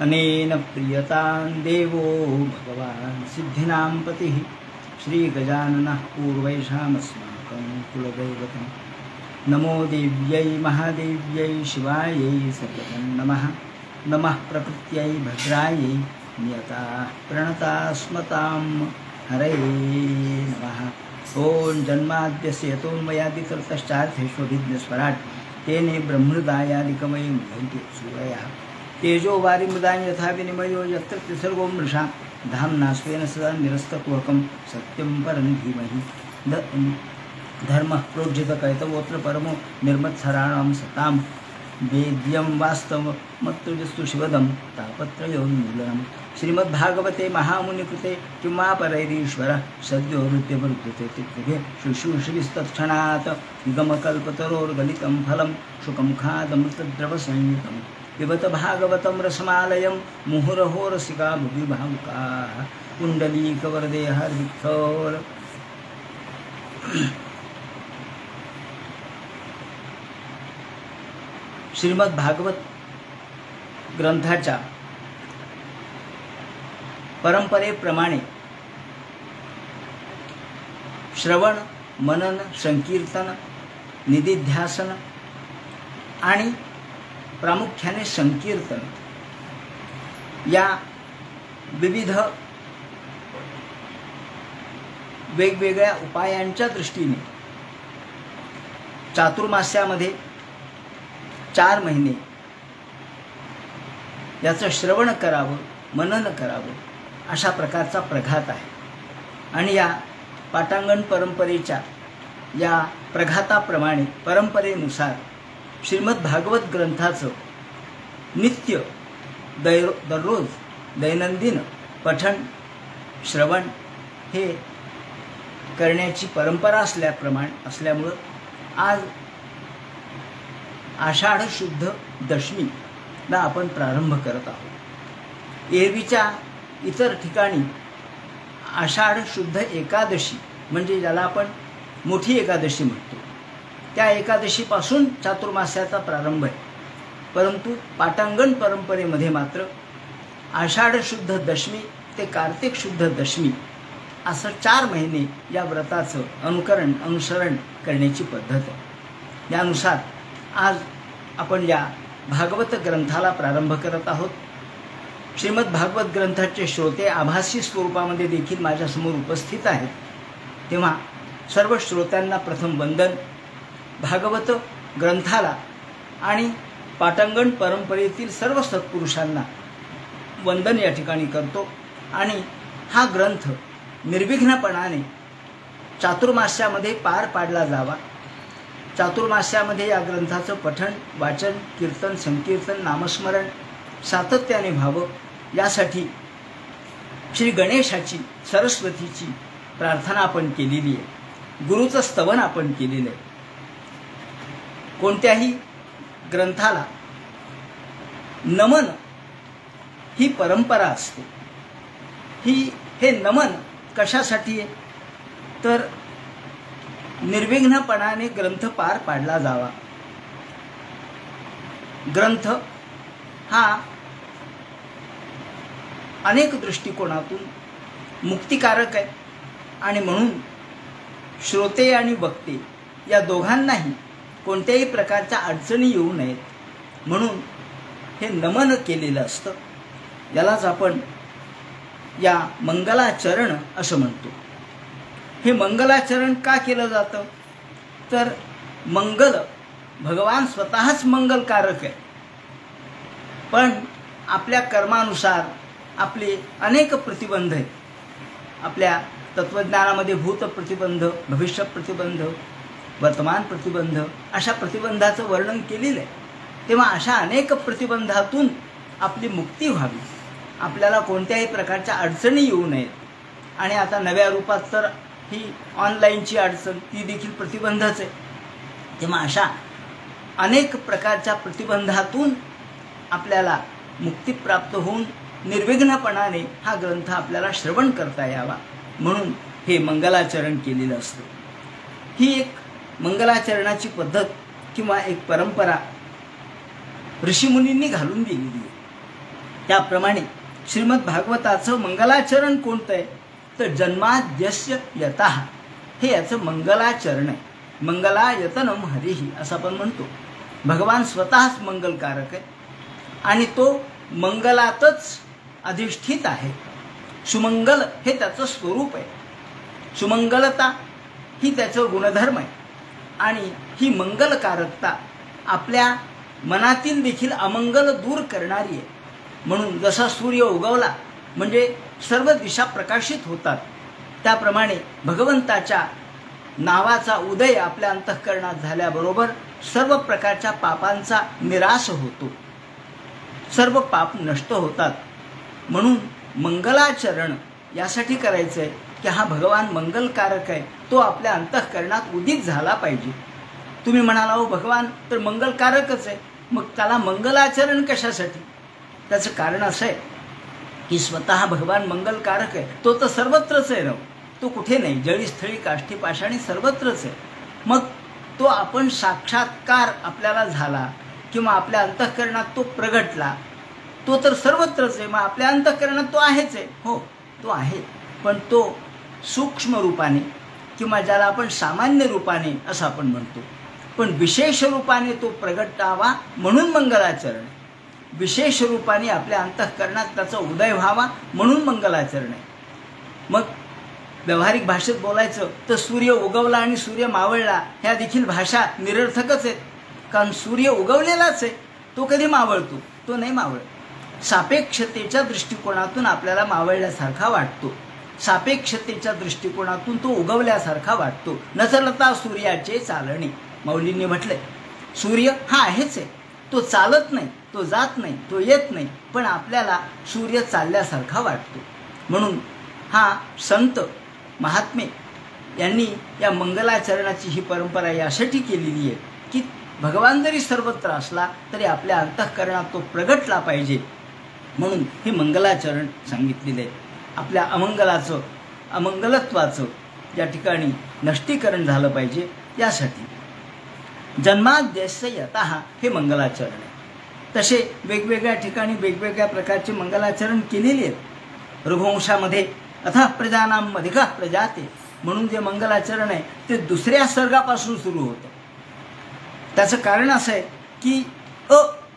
अनेन प्रियतां देवो भगवान् सिद्धीनां पतिः श्रीगजाननः पूर्वैषामस्माकं कुलदैवतं। नमो देव्यै महादेव्यै शिवायै सर्वतं नमः। नमः प्रकृत्यै भद्रायै नियता प्रणता स्मतां हरये नमः। ॐ जन्माद्यस्य यतोन्मयादितरतश्चार्थेष्वभिघ्नस्वराट् तेने ब्रह्महृदायादिकमयि मुह्यन्ति सूरयः। तेजो वारिमृदानि यथा विनिमयो यत्र त्रिसर्गो मृषा धाम्ना स्वेन सदा निरस्तकुहकं सत्यं परं धीमहि। धर्मः प्रोज्झितकैतवोऽत्र परमो निर्मत्सराणां सतां वेद्यं वास्तवमत्तुजस्तु शिवदं तापत्रयोन्मूलनम्। श्रीमद्भागवते महामुनिकृते किमापरैरीश्वरः सद्यो हृद्यवरुध्यते तिक्तिभे शुश्रूषविस्तत्क्षणात् निगमकल्पतरोर्गलितं फलं शुकमुखादमृतद्रवसंयुतं पिबत भागवतं रसमालयं मुहुरहो रसिका भुवि भावुकाः। कुण्डलीकवरदे हर विठ्ठल। श्रीमद भागवत ग्रंथाच्या परंपरेप्रमाणे श्रवण मनन संकीर्तन निधिध्यासन आणि प्रामुख्याने संकीर्तन या विविध वेगवेगळ्या उपायांच्या दृष्टीने चातुर्मास्यामध्ये 4 महिने याचं श्रवण करावं मनन करावं अशा प्रकारचा प्रघात आहे। आणि या पाटांगण परंपरेच्या या प्रघाताप्रमाणे परंपरेनुसार श्रीमद भागवत ग्रंथाचं नित्य दररोज दैनंदिन पठण श्रवण हे करण्याची परंपरा असल्यामुळं आज आषाढ शुद्ध दशमीला आपण प्रारंभ करत आहोत। एरवीच्या इतर ठिकाणी आषाढ शुद्ध एकादशी म्हणजे ज्याला आपण मोठी एकादशी म्हणतो त्या एकादशीपासून चातुर्मास्याचा प्रारंभ आहे। परंतु पाटांगण परंपरेमध्ये मात्र आषाढ शुद्ध दशमी ते कार्तिक शुद्ध दशमी असं 4 महिने या व्रताचं अनुसरण करण्याची पद्धत आहे। यानुसार आज आपण या भागवत ग्रंथाला प्रारंभ करत आहोत। श्रीमद भागवत ग्रंथाचे श्रोते आभासी स्वरूपामध्ये देखील माझ्यासमोर उपस्थित आहेत, तेव्हा सर्व श्रोत्यांना प्रथम वंदन। भागवत ग्रंथाला आणि पाटांगण परंपरेतील सर्व सत्पुरुषांना वंदन या ठिकाणी करतो। आणि हा ग्रंथ निर्विघ्नपणाने चातुर्मास्यामध्ये पार पाडला जावा। चातुर्मास्यामध्ये या ग्रंथाचं पठण वाचन कीर्तन संकीर्तन नामस्मरण सातत्याने व्हावं यासाठी श्री गणेशाची सरस्वतीची प्रार्थना आपण केलेली आहे। गुरुचं स्तवन आपण केलेलं आहे। कोणत्याही ग्रंथाला नमन ही परंपरा असते। हे नमन कशासाठी आहे तर निर्विघ्नपणाने ग्रंथ पार पाडला जावा। ग्रंथ हा अनेक दृष्टिकोनातून मुक्तिकारक आहे आणि म्हणून श्रोते आणि वक्ते या दोघांनाही कोणत्याही प्रकारच्या अडचणी येऊ नयेत म्हणून हे नमन केलेलं असतं। यालाच आपण या मंगलाचरण असं म्हणतो। हे मंगलाचरण का केलं जातं तर मंगल भगवान स्वतःच मंगलकारक आहे, पण आपल्या कर्मानुसार आपले अनेक प्रतिबंध आहेत। आपल्या तत्वज्ञानामध्ये भूत प्रतिबंध भविष्य प्रतिबंध वर्तमान प्रतिबंध अशा प्रतिबंधाचं वर्णन केलेलं आहे। तेव्हा अशा अनेक प्रतिबंधातून आपली मुक्ती व्हावी, आपल्याला कोणत्याही प्रकारच्या अडचणी येऊ नयेत। आणि आता नव्या रूपात तर ही ऑनलाईनची अडचण ती देखील प्रतिबंधच आहे। तेव्हा अशा अनेक प्रकारच्या प्रतिबंधातून आपल्याला मुक्ती प्राप्त होऊन निर्विघ्नपणाने हा ग्रंथ आपल्याला श्रवण करता यावा म्हणून हे मंगलाचरण केलेलं असतं। ही एक मंगलाचरणाची पद्धत किंवा एक परंपरा ऋषीमुनींनी घालून दिलेली आहे। त्याप्रमाणे श्रीमद भागवताचं मंगलाचरण कोणतं आहे तर जन्माद्यस्य यतः हे याचं मंगलाचरण आहे. मंगलायतनम हरिही असं आपण म्हणतो. भगवान स्वतःच मंगलकारक आहे आणि तो मंगलातच अधिष्ठित आहे. सुमंगल हे त्याचं स्वरूप आहे. सुमंगलता ही त्याचं गुणधर्म आहे आणि ही मंगलकारकता आपल्या मनातील देखील अमंगल दूर करणारी आहे. म्हणून जसा सूर्य उगवला म्हणजे सर्व दिशा प्रकाशित होतात, त्याप्रमाणे भगवंताच्या नावाचा उदय आपल्या अंतःकरणात झाल्याबरोबर सर्व प्रकारच्या पापांचा निराश होतो, सर्व पाप नष्ट होतात. म्हणून मंगलाचरण यासाठी करायचं आहे की हा भगवान मंगलकारक आहे, तो आपल्या अंतःकरणात उदित झाला पाहिजे. तुम्ही म्हणाला हो भगवान तर मंगलकारकच आहे, मग त्याला मंगलाचरण कशासाठी? त्याचं कारण असं आहे की स्वतः भगवान मंगलकारक आहे, तो तर सर्वत्रच आहे ना, तो कुठे नाही, जळी स्थळी काष्ठी पाषाणी सर्वत्रच आहे. मग तो आपण साक्षात्कार आपल्याला झाला किंवा आपल्या अंतःकरणात तो प्रगटला, तो तर सर्वत्रच आहे. मग आपल्या अंतःकरणात तो आहेच आहे, हो तो आहे, पण तो सूक्ष्म रूपाने किंवा ज्याला आपण सामान्य रूपाने असं आपण म्हणतो, पण विशेष रूपाने तो प्रगटावा म्हणून मंगलाचरण आहे. विशेष रूपाने आपल्या अंतःकरणात त्याचा उदय व्हावा म्हणून मंगलाचरण आहे. मग व्यावहारिक भाषेत बोलायचं तर सूर्य उगवला आणि सूर्य मावळला ह्या देखील भाषा निरर्थकच आहेत, कारण सूर्य उगवलेलाच आहे, तो कधी मावळतो? तो नाही मावळत. सापेक्षतेच्या दृष्टिकोनातून आपल्याला मावळल्यासारखा वाटतो, सापेक्षतेच्या दृष्टिकोनातून तो उगवल्यासारखा वाटतो. नचलता सूर्याचे चालणे, माऊलींनी म्हटलंय सूर्य हा आहेच आहे, तो चालत नाही, तो जात नाही, तो येत नाही, पण आपल्याला सूर्य चालल्यासारखा वाटतो. म्हणून हा संत महात्मे यांनी या मंगलाचरणाची ही परंपरा यासाठी केलेली आहे की भगवान जरी सर्वत्र असला तरी आपल्या अंतःकरणात तो प्रगटला पाहिजे, म्हणून हे मंगलाचरण सांगितलेले आहे. आपल्या अमंगलाचं अमंगलत्वाचं या ठिकाणी नष्टीकरण झालं पाहिजे, यासाठी जन्माद्यस्य यतः हे मंगलाचरण आहे. तसे वेगवेगळ्या ठिकाणी वेगवेगळ्या प्रकारचे मंगलाचरण केलेले आहेत. रघुवंशामध्ये अथा प्रजानांमध्ये का प्रजाते म्हणून जे मंगलाचरण आहे ते दुसऱ्या सर्गापासून सुरू होतं. त्याचं कारण असं आहे की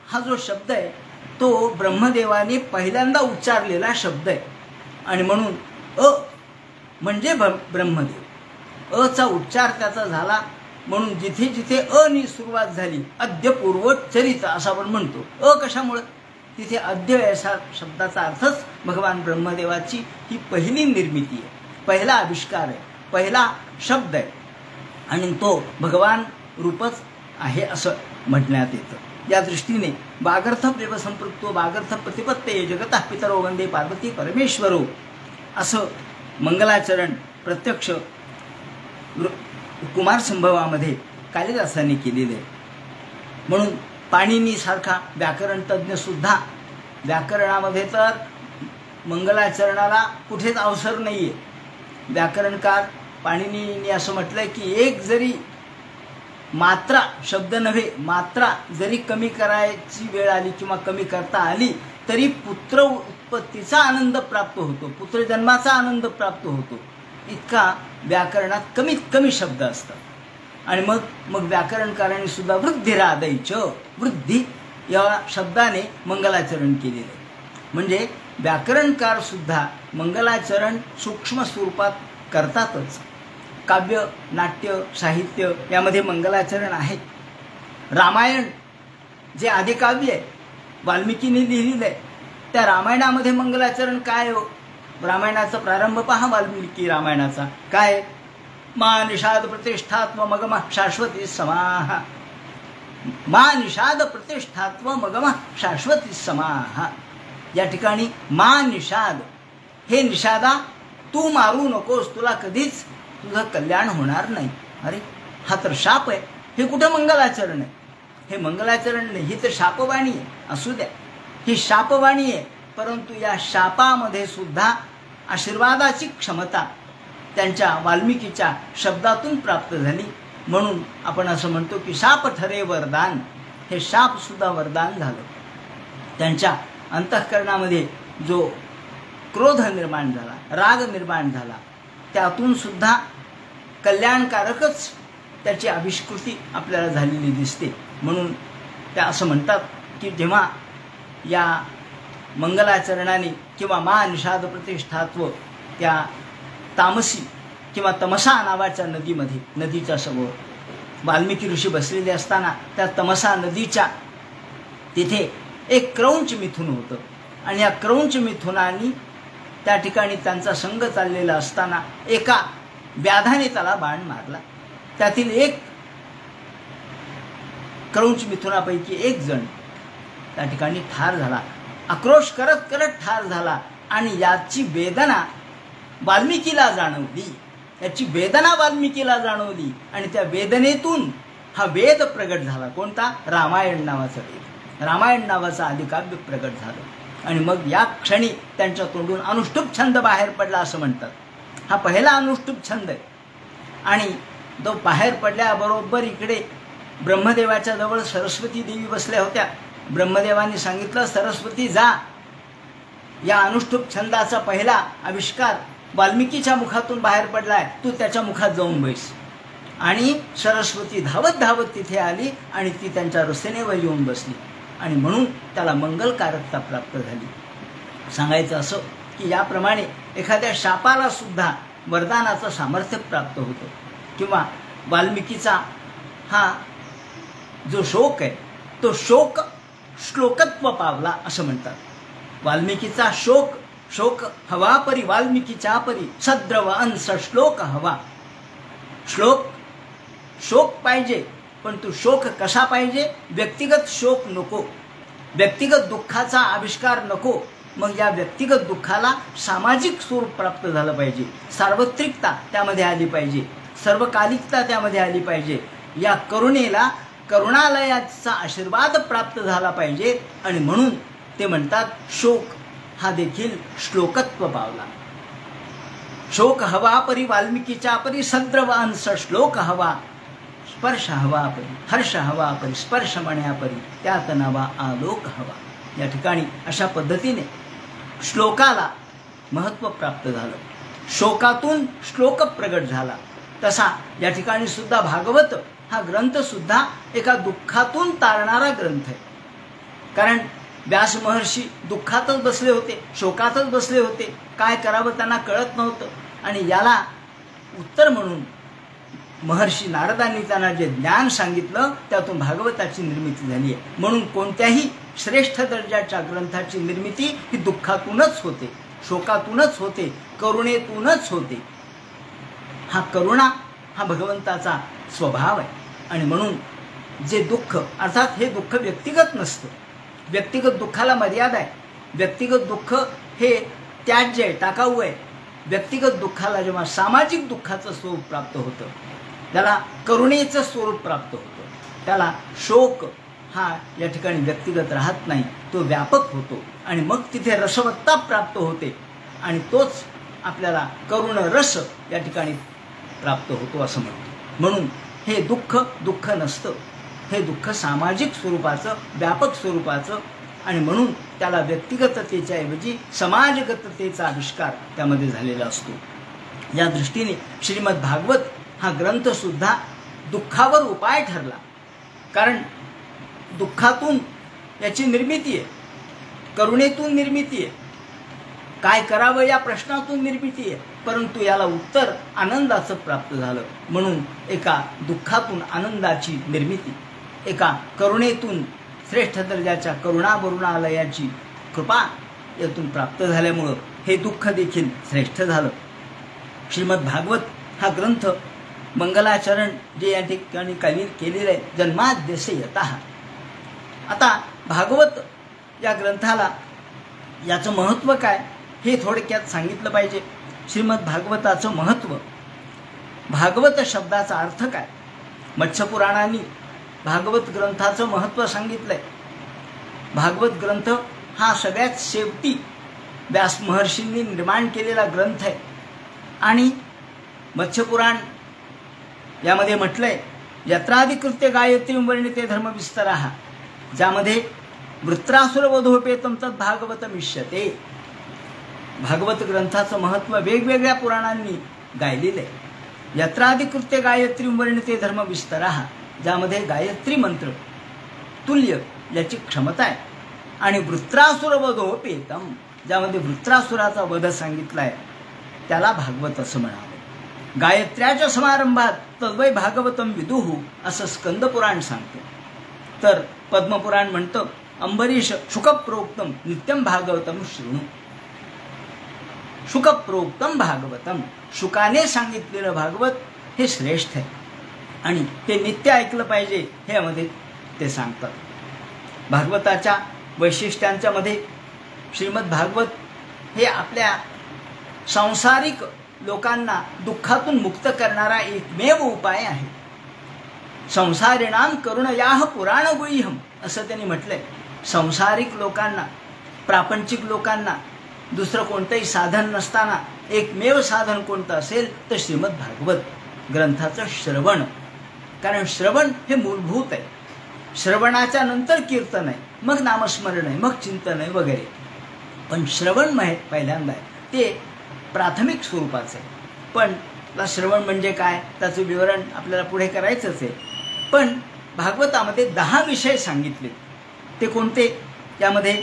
हा जो शब्द आहे तो ब्रह्मदेवाने पहिल्यांदा उच्चारलेला शब्द आहे आणि म्हणून म्हणजे ब्रह्मदेव, अचा उच्चार त्याचा झाला म्हणून जिथे जिथे नी सुरुवात झाली अद्य पूर्वोच्चरित असं आपण म्हणतो. कशामुळं? तिथे अद्य असा शब्दाचा अर्थच भगवान ब्रह्मदेवाची ही पहिली निर्मिती आहे, पहिला आविष्कार आहे, पहिला शब्द आहे आणि तो भगवान रूपच आहे असं म्हणण्यात येतं. या दृष्टीने वागर्थ प्रेम संपृक्तो वागर्थ प्रतिपत्ते जगतः पितरो वंदे पार्वती परमेश्वरो असं मंगलाचरण प्रत्यक्ष कुमार संभवामध्ये कालिदासाने केलेले आहे. म्हणून पाणिनीसारखा व्याकरण तज्ज्ञ सुद्धा व्याकरणामध्ये तर मंगलाचरणाला कुठेच अवसर नाही आहे. व्याकरणकार पाणिनीने असं म्हटलंय की एक जरी मात्रा, शब्द नव्हे मात्रा जरी कमी करायची वेळ आली किंवा कमी करता आली तरी पुत्र उत्पत्तीचा आनंद प्राप्त होतो, पुत्रजन्माचा आनंद प्राप्त होतो, इतका व्याकरणात कमीत कमी शब्द असतात. आणि मग व्याकरणकारांनी सुद्धा वृद्धिरादयच वृद्धी या शब्दाने मंगलाचरण केलेलं आहे. म्हणजे व्याकरणकार सुद्धा मंगलाचरण सूक्ष्म स्वरूपात करतातच. काव्य, नाट्य, साहित्य यामध्ये मंगलाचरण आहे. रामायण जे आदिकाव्य आहे वाल्मिकीने लिहिलेलं आहे, त्या रामायणामध्ये मंगलाचरण काय हो? रामायणाचा प्रारंभ पहा, वाल्मिकी रामायणाचा काय? मा निषाद प्रतिष्ठात्व मगम शाश्वती समाह, मा निषाद प्रतिष्ठात्व मगम शाश्वती समाह. या ठिकाणी मा निषाद, हे निषादा तू मारू नकोस, तुला कधीच तुझं कल्याण होणार नाही. अरे हा तर शाप आहे, हे कुठं मंगलाचरण आहे? हे मंगलाचरण नाही, ही तर शापवाणी आहे. असू द्या, ही शापवाणी आहे, परंतु या शापामध्ये सुद्धा आशीर्वादाची क्षमता त्यांच्या वाल्मिकीच्या शब्दातून प्राप्त झाली. म्हणून आपण असं म्हणतो की शाप ठरे वरदान, हे शाप सुद्धा वरदान झालं. त्यांच्या अंतःकरणामध्ये जो क्रोध निर्माण झाला, राग निर्माण झाला, त्यातून सुद्धा कल्याणकारकच त्याची आविष्कृती आपल्याला झालेली दिसते. म्हणून त्या असं म्हणतात की जेव्हा या मंगलाचरणाने किंवा महानिषाद प्रतिष्ठात्व त्या तामसी किंवा तमसा नावाच्या नदीमध्ये, नदीच्या समोर वाल्मिकी ऋषी बसलेले असताना त्या तमसा नदीच्या तिथे एक क्रौंच मिथुन होतं आणि या क्रौंच मिथुनाने त्या ठिकाणी त्यांचा संग चाललेला असताना एका व्याधाने त्याला बाण मारला. त्यातील एक क्रौंच मिथुनापैकी एक जण त्या ठिकाणी ठार झाला, आक्रोश करत करत ठार झाला आणि याची वेदना वाल्मिकीला जाणवली, याची वेदना वाल्मिकीला जाणवली आणि त्या वेदनेतून हा वेद प्रगट झाला. कोणता? रामायण नावाचा वेद, रामायण नावाचा आदिकाव्य प्रगट झालं. आणि मग या क्षणी त्यांच्या तोंडून अनुष्टुप छंद बाहेर पडला असं म्हणतात. हा पहिला अनुष्टुप छंद आहे. आणि तो बाहेर पडल्याबरोबर इकडे ब्रह्मदेवाच्या जवळ सरस्वती देवी बसल्या होत्या. ब्रह्मदेवांनी सांगितलं, सरस्वती जा, या अनुष्टुप छंदाचा पहिला आविष्कार वाल्मिकीच्या मुखातून बाहेर पडलाय, तू त्याच्या मुखात जाऊन बैस. आणि सरस्वती धावत धावत तिथे आली आणि ती त्यांच्या रस्त्यावर येऊन बसली आणि म्हणून त्याला मंगलकारकता प्राप्त झाली. सांगायचं असं की याप्रमाणे एखाद्या शापाला सुद्धा वरदानाचं सामर्थ्य प्राप्त होतं. किंवा वाल्मिकीचा हा जो शोक आहे तो शोक श्लोकत्व पावला असं म्हणतात. वाल्मिकीचा शोक हवा परी वाल्मिकीच्या परी सद्रव अंश श्लोक हवा. शोक पाहिजे, पण तो शोक कसा पाहिजे? व्यक्तिगत शोक नको, व्यक्तिगत दुःखाचा आविष्कार नको. मग या व्यक्तिगत दुःखाला सामाजिक स्वरूप प्राप्त झालं पाहिजे, सार्वत्रिकता त्यामध्ये आली पाहिजे, सर्वकालिकता त्यामध्ये आली पाहिजे. या करुणेला करुणालयाचा आशीर्वाद प्राप्त झाला पाहिजे. आणि म्हणून ते म्हणतात शोक हा देखील श्लोकत्व पावला. शोक हवा परी वाल्मिकीच्या परी सद्रव अंश श्लोक हवा. स्पर्श हवा परी हर्ष हवा परी स्पर्श मण्या परी त्यात नवा आलोक हवा. या ठिकाणी अशा पद्धतीने श्लोकाला महत्त्व प्राप्त झालं, शोकातून श्लोक प्रगट झाला. तसा या ठिकाणी सुद्धा भागवत हा ग्रंथ सुद्धा एका दुःखातून तारणारा ग्रंथ आहे. कारण व्यास महर्षी दुःखातच बसले होते, शोकातच बसले होते, काय करावं त्यांना कळत नव्हतं. आणि याला उत्तर म्हणून महर्षी नारदांनी त्यांना जे ज्ञान सांगितलं त्यातून भागवताची निर्मिती झाली आहे. म्हणून कोणत्याही श्रेष्ठ दर्जाच्या ग्रंथाची निर्मिती ही दुःखातूनच होते, शोकातूनच होते, करुणेतूनच होते. हा करुणा हा भगवंताचा स्वभाव आहे. आणि म्हणून जे दुःख, अर्थात हे दुःख व्यक्तिगत नसतं, व्यक्तिगत दुःखाला मर्यादा आहे. व्यक्तिगत दुःख हे त्याज्य आहे, टाकाऊ आहे. व्यक्तिगत दुःखाला जेव्हा सामाजिक दुःखाचं स्वरूप प्राप्त होतं, त्याला करुणेचं स्वरूप प्राप्त होतं, त्याला शोक हा या ठिकाणी व्यक्तिगत राहत नाही, तो व्यापक होतो. आणि मग तिथे रसवत्ता प्राप्त होते आणि तोच आपल्याला करुण रस या ठिकाणी प्राप्त होतो असं म्हणतो. म्हणून हे दुःख नसतं, हे दुःख सामाजिक स्वरूपाचं, व्यापक स्वरूपाचं. आणि म्हणून त्याला व्यक्तिगततेच्या ऐवजी समाजगततेचा आविष्कार त्यामध्ये झालेला असतो. या दृष्टीने श्रीमद भागवत हा ग्रंथसुद्धा दुःखावर उपाय ठरला. कारण दुःखातून याची निर्मिती आहे, करुणेतून निर्मिती आहे, काय करावं या प्रश्नातून निर्मिती आहे. परंतु याला उत्तर आनंदाचं प्राप्त झालं. म्हणून एका दुःखातून आनंदाची निर्मिती, एका करुणेतून श्रेष्ठ दर्जाच्या करुणावरुणालयाची कृपा यातून प्राप्त झाल्यामुळं हे दुःख देखील श्रेष्ठ झालं. श्रीमद भागवत हा ग्रंथ मंगलाचरण जे या ठिकाणी केलेलं आहे, जन्माद्यस्य यतः. आता भागवत या ग्रंथाला याचं महत्त्व काय हे थोडक्यात सांगितलं पाहिजे. श्रीमद भागवताचं महत्त्व, भागवत शब्दाचा अर्थ काय. मत्स्यपुराणांनी भागवत ग्रंथाचं महत्त्व सांगितलंय. भागवत ग्रंथ हा सगळ्यात शेवटी व्यास महर्षींनी निर्माण केलेला ग्रंथ आहे. आणि मत्स्यपुराण यामध्ये म्हटलंय, यत्राधिकृत्य गायत्री वर्णिते धर्मविस्तराः, ज्यामध्ये वृत्रासुरवधोपेतं तत् भागवतमिष्यते. भागवत ग्रंथाचं महत्त्व वेगवेगळ्या पुराणांनी गायलेलं आहे. यत्राधिकृत्य गायत्री वर्णिते धर्म विस्तराः, ज्यामध्ये गायत्री मंत्र तुल्य याची क्षमता आहे. आणि वृत्रासुरवधोपेतं, ज्यामध्ये वृत्रासुराचा वध सांगितला आहे, त्याला भागवत असं म्हणावं. गायत्र्याच्या समारंभात तद्वै भागवतम विदुः असं स्कंदपुराण सांगतं. तर पद्मपुराण म्हणतं अंबरीश शुकप्रोक्तम नित्यम भागवतम शृणु. शुकप्रोक्तम भागवतम, शुकाने सांगितलेलं भागवत हे श्रेष्ठ आहे आणि ते नित्य ऐकलं पाहिजे हे यामध्ये ते सांगतात. भागवताच्या वैशिष्ट्यांच्या मध्ये श्रीमद भागवत हे आपल्या सांसारिक लोकांना दुःखातून मुक्त करणारा एकमेव उपाय आहे. संसारिणां करुणयाः पुराणगुह्यम असं त्यांनी म्हटलंय. संसारिक लोकांना, प्रापंचिक लोकांना दुसरं कोणतंही साधन नसताना एकमेव साधन कोणतं असेल तर श्रीमद भागवत ग्रंथाचं श्रवण. कारण श्रवण हे मूलभूत आहे. श्रवणाच्या नंतर कीर्तन आहे, मग नामस्मरण आहे, मग चिंतन आहे वगैरे. पण श्रवण पहिल्यांदा आहे, ते प्राथमिक स्वरूपाचं आहे. पण श्रवण म्हणजे काय त्याचं विवरण आपल्याला पुढे करायचंच आहे. पण भागवतामध्ये 10 विषय सांगितले. ते कोणते? त्यामध्ये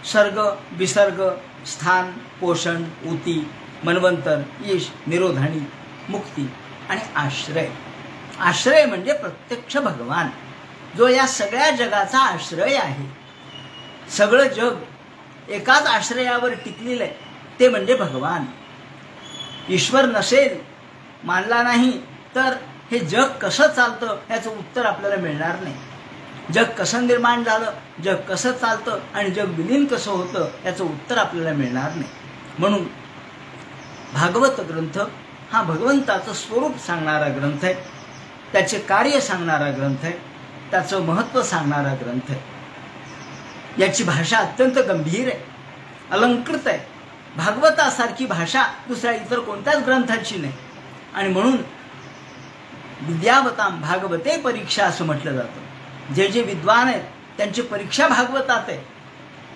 सर्ग, विसर्ग, स्थान, पोषण, ऊती, मन्वंतर, ईश, निरोधानी, मुक्ती आणि आश्रय. आश्रय म्हणजे प्रत्यक्ष भगवान, जो या सगळ्या जगाचा आश्रय आहे. सगळं जग एकाच आश्रयावर टिकलेलं आहे, ते म्हणजे भगवान. ईश्वर नसेल, मानला नाही तर हे जग कसं चालतं याचं उत्तर आपल्याला मिळणार नाही. जग कसं निर्माण झालं, जग कसं चालतं आणि जग विलीन कसं होतं याचं उत्तर आपल्याला मिळणार नाही. म्हणून भागवत ग्रंथ हा भगवंताचं स्वरूप सांगणारा ग्रंथ आहे, त्याचे कार्य सांगणारा ग्रंथ आहे, त्याचं महत्त्व सांगणारा ग्रंथ आहे. याची भाषा अत्यंत गंभीर आहे, अलंकृत आहे. भागवतासारखी भाषा दुसऱ्या इतर कोणत्याच ग्रंथाची नाही. आणि म्हणून विद्यावतां भागवते परीक्षा असं म्हटलं जातं. जे जे विद्वान आहेत त्यांची परीक्षा भागवतात आहे.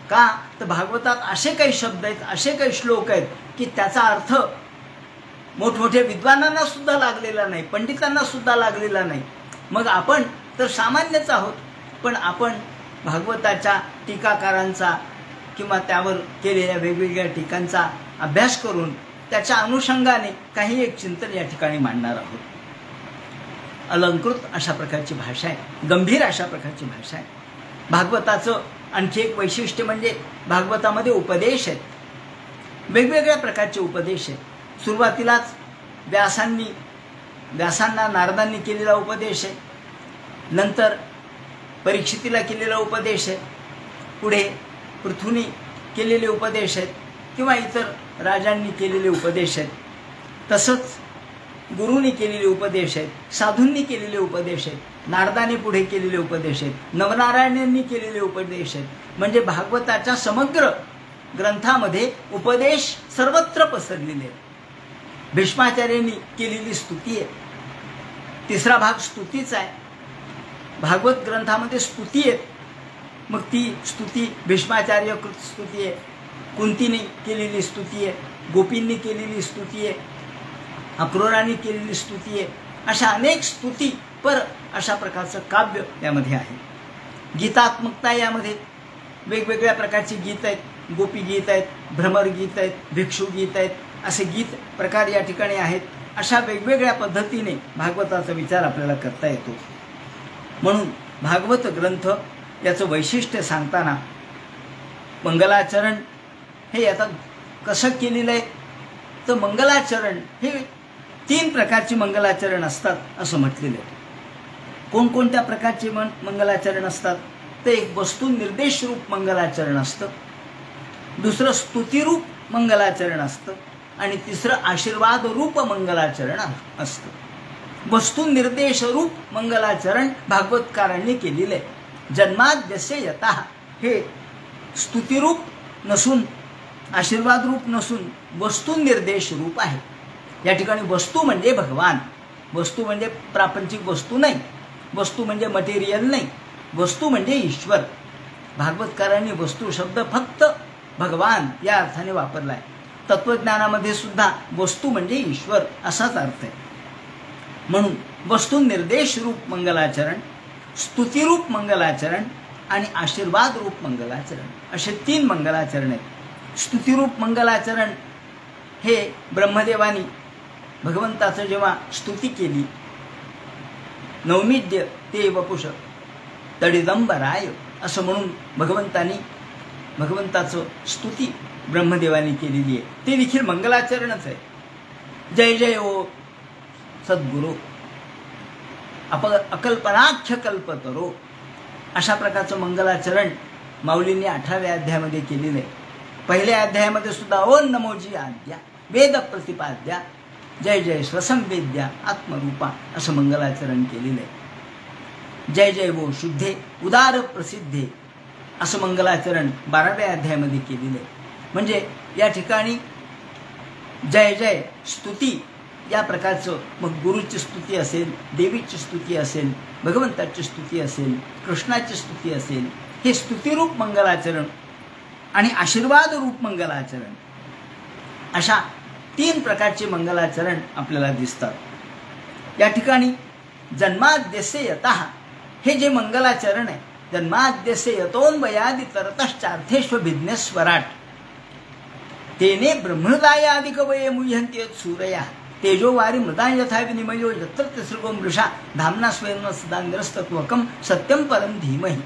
का तर भागवतात असे काही शब्द आहेत, असे काही श्लोक आहेत की त्याचा अर्थ मोठमोठ्या विद्वानांना सुद्धा लागलेला नाही, पंडितांना सुद्धा लागलेला नाही. मग आपण तर सामान्यच आहोत, पण आपण भागवताच्या टीकाकारांचा किंवा त्यावर केलेल्या वेगवेगळ्या टीकांचा अभ्यास करून त्याच्या अनुषंगाने काही एक चिंतन या ठिकाणी मांडणार आहोत. अलंकृत अशा प्रकारची भाषा आहे, गंभीर अशा प्रकारची भाषा आहे. भागवताचं आणखी एक वैशिष्ट्य म्हणजे भागवतामध्ये उपदेश आहेत, वेगवेगळ्या प्रकारचे उपदेश आहेत. सुरुवातीलाच व्यासांना नारदांनी केलेला उपदेश आहे, नंतर परीक्षितीला केलेला उपदेश आहे, पुढे पृथूनी केलेले उपदेश आहेत किंवा इतर राजांनी केलेले उपदेश आहेत. तसंच गुरूंनी केलेले उपदेश आहेत, साधूंनी केलेले उपदेश आहेत, नारदाने पुढे केलेले उपदेश आहेत, नवनारायणांनी केलेले उपदेश आहेत. म्हणजे भागवताच्या समग्र ग्रंथामध्ये उपदेश सर्वत्र पसरलेले आहेत. भीष्माचार्यांनी केलेली स्तुती आहे, तिसरा भाग स्तुतीचा आहे. भागवत ग्रंथामध्ये स्तुती आहेत, मग ती स्तुती भीष्माचार्य कृत स्तुती आहे, कुंतीने केलेली स्तुती आहे, गोपींनी केलेली स्तुती आहे, अक्रूरांनी केलेली स्तुती आहे. अशा अनेक स्तुती पर अशा प्रकारचं काव्य यामध्ये आहे. गीतात्मकता यामध्ये वेगवेगळ्या प्रकारची गीत आहेत, गोपी गीत आहेत, भ्रमर गीत आहेत, भिक्षू गीत आहेत, असे गीत प्रकार या ठिकाणी आहेत. अशा वेगवेगळ्या पद्धतीने भागवताचा विचार आपल्याला करता येतो. म्हणून भागवत ग्रंथ याचं वैशिष्ट्य सांगताना मंगलाचरण हे आता कसं केलेलं आहे तर मंगलाचरण हे 3 प्रकारची मंगलाचरण असतात असं म्हटलेलं आहे. कोणकोणत्या प्रकारचे मंगलाचरण असतात तर एक वस्तुनिर्देश रूप मंगलाचरण असतं, दुसरं स्तुतिरूप मंगलाचरण असतं आणि तिसरं आशीर्वाद रूप मंगलाचरण असतं. वस्तुनिर्देश रूप मंगलाचरण भागवतकारांनी केलेलं आहे. जन्माद्यस्य यतः हे स्तुतिरूप नसून, आशीर्वाद रूप नसून वस्तुनिर्देश रूप आहे. या ठिकाणी वस्तू म्हणजे भगवान, वस्तू म्हणजे प्रापंचिक वस्तू नाही, वस्तू म्हणजे मटेरियल नाही, वस्तू म्हणजे ईश्वर. भागवतकारांनी वस्तू शब्द फक्त भगवान या अर्थाने वापरला आहे. तत्वज्ञानामध्ये सुद्धा वस्तू म्हणजे ईश्वर असाच अर्थ आहे. म्हणून वस्तू निर्देश रूप मंगलाचरण, स्तुतिरूप मंगलाचरण आणि आशीर्वाद रूप मंगलाचरण असे 3 मंगलाचरण आहेत. स्तुतिरूप मंगलाचरण हे ब्रह्मदेवानी भगवंताचं जेव्हा स्तुती केली, नौमिद्य ते वपुष तडिदंबराय असं म्हणून भगवंताचं स्तुती ब्रह्मदेवानी केलेली आहे. ते देखील मंगलाचरणच आहे. जय जय ओ सद्गुरू अकल्पनाख्य कल्पतरो अशा प्रकारचं मंगलाचरण माऊलींनी 18व्या अध्यायामध्ये केलेलं आहे. पहिल्या अध्यायामध्ये सुद्धा ओम नमोजी आद्या वेद प्रतिपाद्या जय जय स्वसंवेद्या आत्मरूपा असं मंगलाचरण केलेलं आहे. जय जय वो शुद्धे उदार प्रसिद्धे असं मंगलाचरण 12व्या अध्यायामध्ये केलेलं आहे. म्हणजे या ठिकाणी जय जय स्तुती या प्रकारचं, मग गुरुची स्तुती असेल, देवीची स्तुती असेल, भगवंताची स्तुती असेल, कृष्णाची स्तुती असेल, हे स्तुतिरूप मंगलाचरण आणि आशीर्वाद रूप मंगलाचरण अशा 3 प्रकारचे मंगलाचरण आपल्याला दिसतात. या ठिकाणी जन्माद्यस्य यतः हे जे मंगलाचरण आहे, जन्माद्यस्य यतोन्वयादि तरतश्चार्थेष्वभिज्ञस्वराट तेने ब्रह्मदायादिकवये मुह्यन्ति सूरया तेजोवारी मृदा यथा विनिमयो यत्र तिसृगो मृषा धामना स्वयं सदांग्रस्तत्वकम सत्यम परम धीमहि.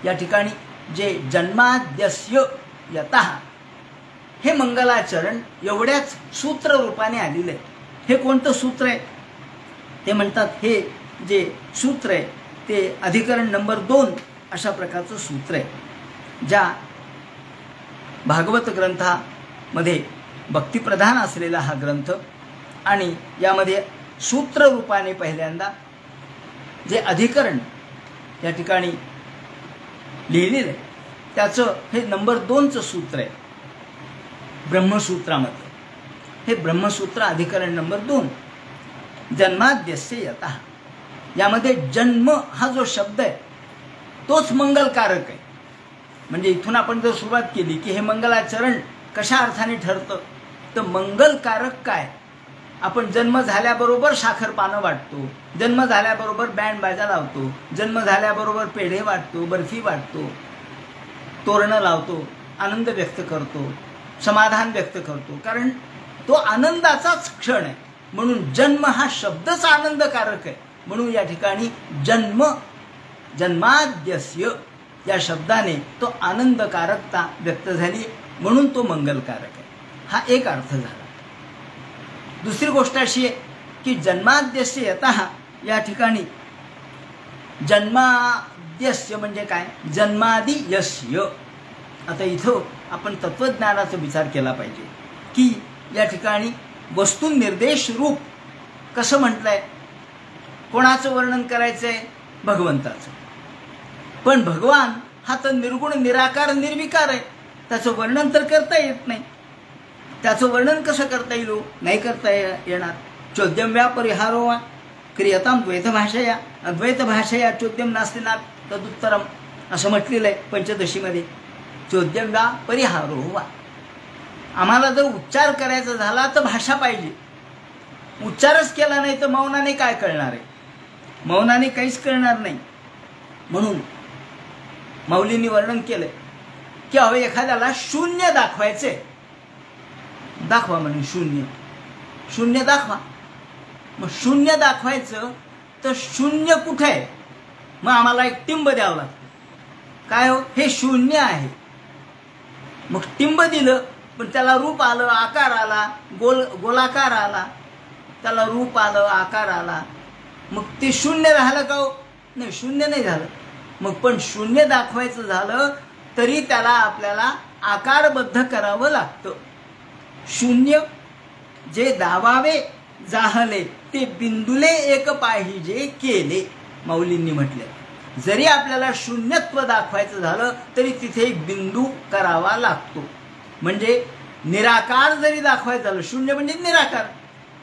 या ठिकाणी जे जन्माद्यस्य यतः हे मंगलाचरण एवढ्याच सूत्र रूपाने आलेलं आहे. हे कोणतं सूत्र आहे ते म्हणतात, हे जे सूत्र आहे ते अधिकरण नंबर 2 अशा प्रकारचं सूत्र आहे. ज्या भागवत ग्रंथामध्ये भक्तिप्रधान असलेला हा ग्रंथ आणि यामध्ये सूत्र रूपाने पहिल्यांदा जे अधिकरण या ठिकाणी लिहिलेलं आहे त्याचं हे नंबर 2चं सूत्र आहे ब्रह्मसूत्रामध्ये. हे ब्रह्मसूत्र अधिकरण नंबर 2 जन्माद्यस्य यतः. यामध्ये जन्म हा जो शब्द आहे तोच मंगलकारक आहे. म्हणजे इथून आपण जर सुरुवात केली की हे मंगलाचरण कशा अर्थाने ठरतं, तर मंगलकारक काय, आपण जन्म झाल्याबरोबर साखर पानं वाटतो, जन्म झाल्याबरोबर बँड बाजा लावतो, जन्म झाल्याबरोबर पेढे वाटतो, बर्फी वाटतो, तोरणं लावतो, आनंद व्यक्त करतो, समाधान व्यक्त करतो, कारण तो आनंदाचाच क्षण आहे. म्हणून जन्म हा शब्दच आनंदकारक आहे. म्हणून या ठिकाणी जन्माद्यस्य या शब्दाने तो आनंदकारकता व्यक्त झाली, म्हणून तो मंगलकारक आहे. हा एक अर्थ झाला. दुसरी गोष्ट अशी आहे की जन्माद्यस्य यतः या ठिकाणी जन्माद्यस्य म्हणजे काय, जन्मादि यस्य. आता इथं आपण तत्वज्ञानाचा विचार केला पाहिजे की या ठिकाणी वस्तू निर्देश रूप कसं म्हटलंय, कोणाचं वर्णन करायचं आहे, भगवंताचं. पण भगवान हा तर निर्गुण निराकार निर्विकार आहे, त्याचं वर्णन तर करता येत नाही. त्याचं वर्णन कसं करता येईल, नाही करता येणार. चोद्यम व्यापरिहारो वा क्रियताम द्वैत भाषया अद्वैत भाषया चोद्यम नास्ति ना तदुत्तरम असं म्हटलेलं आहे पंचदशीमध्ये. चोद्यम व्यापरिहारो वा, आम्हाला जर उच्चार करायचा झाला तर भाषा पाहिजे. उच्चारच केला नाही तर मौनाने काय कळणार आहे, मौनाने काहीच कळणार नाही. म्हणून माऊलींनी वर्णन केलंय की अहो एखाद्याला शून्य दाखवायचे, दाखवा म्हणे शून्य, शून्य दाखवा. मग शून्य दाखवायचं तर शून्य कुठे आहे, मग आम्हाला एक टिंब द्यावं लागतं. काय हो, हे शून्य आहे. मग टिंब दिलं पण त्याला रूप आलं, आकार आला, गोलाकार आला, त्याला रूप आलं, आकार आला, मग ते शून्य राहिलं का हो, नाही शून्य नाही झालं. मग पण शून्य दाखवायचं झालं तरी त्याला आपल्याला आकारबद्ध करावं लागतं. शून्य जे दावावे जाहले ते बिंदुले एक पाहिजे केले, माऊलींनी म्हटले. जरी आपल्याला शून्यत्व दाखवायचं झालं तरी तिथे एक बिंदू करावा लागतो. म्हणजे निराकार जरी दाखवायचं झालं, शून्य म्हणजे निराकार,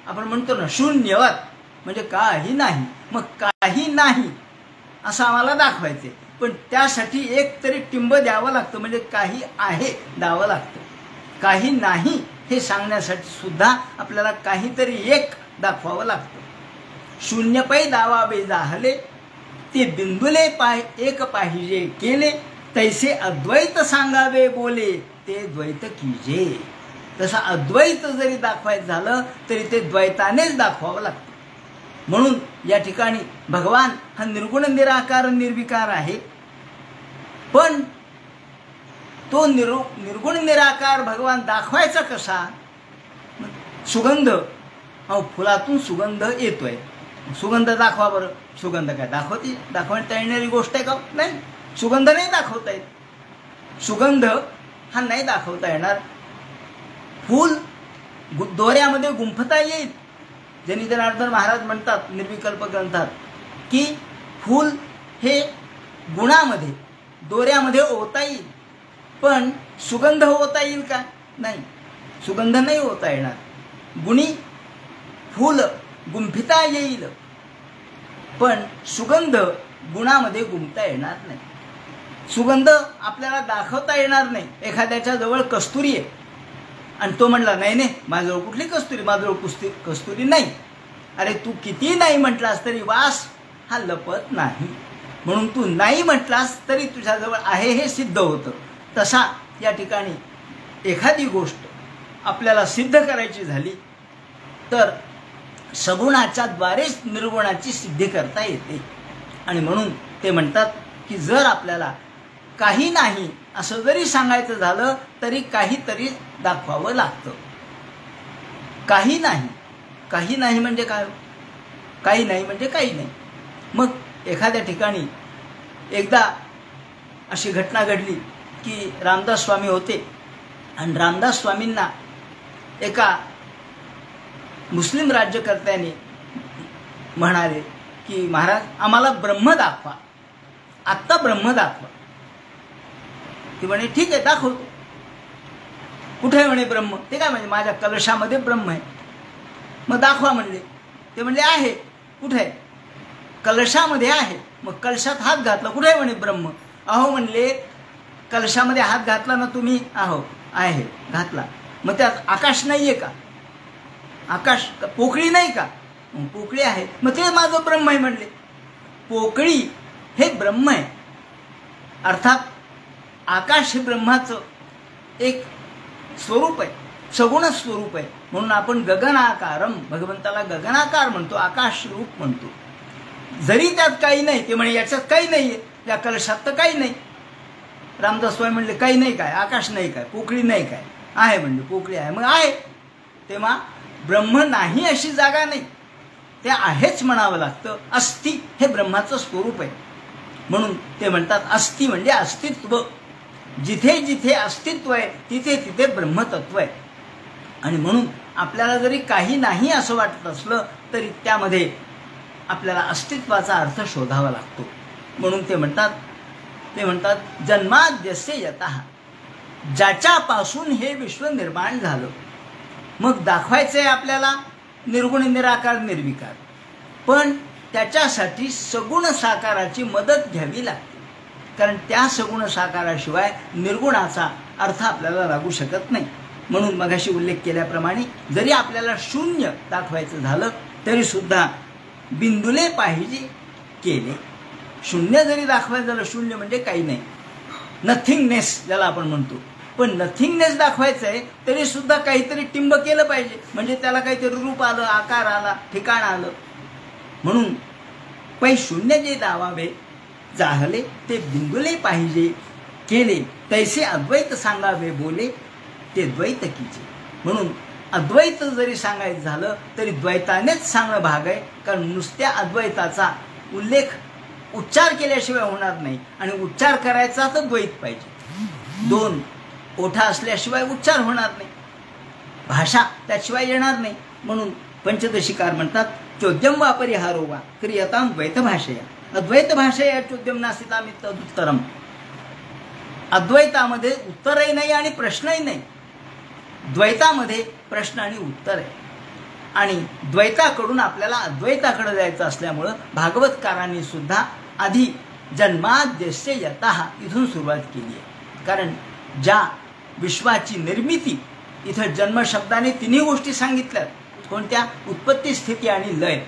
आपण म्हणतो ना शून्यवत म्हणजे काही नाही. मग काही नाही असं आम्हाला दाखवायचे, पण त्यासाठी एक तरी टिंब द्यावं लागतं, म्हणजे काही आहे द्यावं लागतं. काही नाही हे सांगण्यासाठी सुद्धा आपल्याला काहीतरी एक दाखवावं लागतं. शून्य पै दावावे जाहले, ते बिंदुले एक पाहिजे केले, तैसे अद्वैत सांगावे बोले, ते द्वैत कीजे. तसं अद्वैत जरी दाखवायचं झालं तरी ते द्वैतानेच दाखवावं लागतं. म्हणून या ठिकाणी भगवान हा निर्गुण निराकार निर्विकार आहे, पण तो निर्गुण निराकार भगवान दाखवायचा कसा? सुगंध, फुलातून सुगंध येतोय, सुगंध दाखवा बरं. सुगंध काय दाखवता येणारी गोष्ट आहे का? नाही, सुगंध नाही दाखवता येत. सुगंध हा नाही दाखवता येणार. फूल दोऱ्यामध्ये गुंफता येईल. जनी जनार्दन महाराज म्हणतात निर्विकल्प ग्रंथात की फूल हे गुणामध्ये दोऱ्यामध्ये ओता येईल, पण सुगंध होता येईल का? नाही, सुगंध नाही होता येणार. गुणी फूल गुंफिता येईल, पण सुगंध गुणामध्ये गुंफता येणार नाही. सुगंध आपल्याला दाखवता येणार नाही. एखाद्याच्या जवळ कस्तुरी आहे आणि तो म्हणला नाही नाही माझ्याजवळ कुठली कस्तुरी, माझ्याजवळ कस्तुरी नाही. अरे तू किती नाही म्हटलास तरी वास हा लपत नाही, म्हणून तू नाही म्हटलास तरी तुझ्याजवळ आहे हे सिद्ध होतं. तसा या ठिकाणी एखादी गोष्ट आपल्याला सिद्ध करायची झाली तर सगुणाच्या द्वारेच निर्गुणाची सिद्धी करता येते. आणि म्हणून ते म्हणतात की जर आपल्याला काही नाही असं जरी सांगायचं झालं तरी काहीतरी दाखवावं लागतं. काही नाही, काही नाही म्हणजे काय? काही नाही म्हणजे काही नाही. मग एखाद्या ठिकाणी एकदा अशी घटना घडली की रामदास स्वामी होते आणि रामदास स्वामींना एका मुस्लिम राज्यकर्त्याने म्हणाले की महाराज आम्हाला ब्रह्म दाखवा, आत्ता ब्रह्म दाखवा. ती म्हणे ठीक आहे दाखवतो. कुठे आहे म्हणे ब्रह्म? ते काय म्हणजे माझ्या कलशामध्ये ब्रह्म आहे. मग दाखवा म्हणले. ते म्हणले आहे. कुठे आहे? कलशामध्ये आहे. मग कलशात हात घातला, कुठे आहे म्हणे ब्रह्म? अहो म्हणले कलशामध्ये हात घातला ना तुम्ही? अहो आहे, घातला. मग त्यात आकाश नाही आहे का? आकाश पोकळी नाही का? पोकळी आहे. मग ते माझं ब्रह्म आहे म्हणले. पोकळी हे ब्रह्म आहे, अर्थात आकाश हे ब्रह्माचं एक स्वरूप आहे, सगुण स्वरूप आहे. म्हणून आपण गगनाकारम, भगवंताला गगनाकार म्हणतो, आकाश रूप म्हणतो. जरी त्यात काही नाही, ते म्हणे याच्यात काही नाही आहे, या कलशात तर काही नाही. रामदास स्वामी म्हणले काही नाही काय? आकाश नाही काय? पोकळी नाही काय? आहे म्हणले पोकळी आहे. मग आहे, तेव्हा ब्रह्म नाही अशी जागा नाही, ते आहेच म्हणावं लागतं. अस्ति हे ब्रह्माचं स्वरूप आहे. म्हणून ते म्हणतात अस्ति म्हणजे अस्तित्व. जिथे जिथे अस्तित्व आहे तिथे तिथे ब्रह्मतत्व आहे. आणि म्हणून आपल्याला जरी काही नाही असं वाटत असलं तरी त्यामध्ये आपल्याला अस्तित्वाचा अर्थ शोधावा लागतो. म्हणून ते म्हणतात जन्माद्यस्य यतः, ज्याच्यापासून हे विश्व निर्माण झालं. मग दाखवायचं आहे आपल्याला निर्गुण निराकार निर्विकार, पण त्याच्यासाठी सगुण साकाराची मदत घ्यावी लागते. कारण त्या सगुण साकाराशिवाय निर्गुणाचा अर्थ आपल्याला लागू शकत नाही. म्हणून मगाशी उल्लेख केल्याप्रमाणे जरी आपल्याला शून्य दाखवायचं झालं तरी सुद्धा बिंदुले पाहिजे केले. शून्य जरी दाखवायचं झालं, शून्य म्हणजे काही नाही, नथिंगनेस ज्याला आपण म्हणतो. पण नथिंगनेस दाखवायचं आहे तरी सुद्धा काहीतरी टिंब केलं पाहिजे, म्हणजे त्याला काहीतरी रूप आलं, आकार आला, ठिकाण आलं. म्हणून पै शून्य जे दावावे जाहले, ते बिंदुले पाहिजे केले, तैसे अद्वैत सांगावे बोले, ते द्वैत कीचे. म्हणून अद्वैत जरी सांगायचं झालं तरी द्वैतानेच सांगणं भाग आहे. कारण नुसत्या अद्वैताचा उल्लेख उच्चार केल्याशिवाय होणार नाही, आणि उच्चार करायचा तर द्वैत पाहिजे. दोन ओठा असल्याशिवाय उच्चार होणार नाही, भाषा त्याशिवाय येणार नाही. म्हणून पंचदशीकार म्हणतात चोद्यम वा परिहारो वा क्रियतां द्वैत भाषया, अद्वैत भाषया चोद्यम नास्तितां तदुत्तरम. अद्वैतामध्ये उत्तरही नाही आणि प्रश्नही नाही, द्वैतामध्ये प्रश्न आणि उत्तर आहे. आणि द्वैताकडून आपल्याला अद्वैताकडे जायचं असल्यामुळं भागवतकारांनी सुद्धा आधी जन्माद्यस्य यतः इथून सुरुवात केली आहे. कारण ज्या विश्वाची निर्मिती इथं जन्म शब्दाने तिन्ही गोष्टी सांगितल्यात. कोणत्या? उत्पत्ती, स्थिती आणि लय.